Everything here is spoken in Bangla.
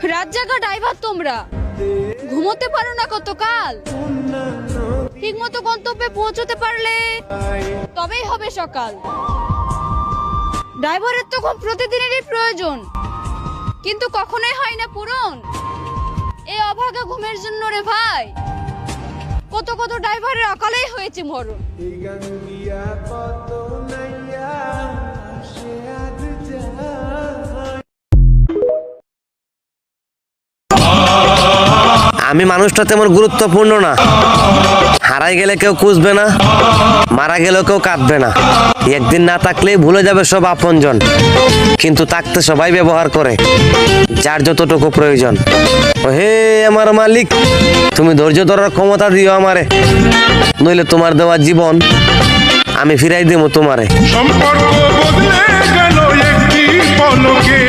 রাত জাগা ড্রাইভার তোমরা ঘুমোতে পারো না কতকাল? ঠিক মতো গন্তব্যে পৌঁছতে পারলে তবেই হবে সকাল। ড্রাইভারের তো ঘুম প্রতিদিনেরই প্রয়োজন, কিন্তু কখনোই হয় না পূরণ। এই অভাগা ঘুমের জন্য রে ভাই কত কত ড্রাইভারের অকালেই হয়েছে মরণ। আমি মানুষটা তেমন গুরুত্বপূর্ণ না, হারাই গেলে কেউ খুঁজবে না, মারা গেলেও কেউ কাঁদবে না। একদিন না থাকলেই ভুলে যাবে সব আপনজন, কিন্তু থাকতে সবাই ব্যবহার করে যার যতটুকু প্রয়োজন। ও হে আমার মালিক, তুমি ধৈর্য ধরার ক্ষমতা দিও আমারে, নইলে তোমার দেওয়া জীবন আমি ফিরাই দেবো তোমারে। সম্পর্ক বদলে গেল একটি পলকে।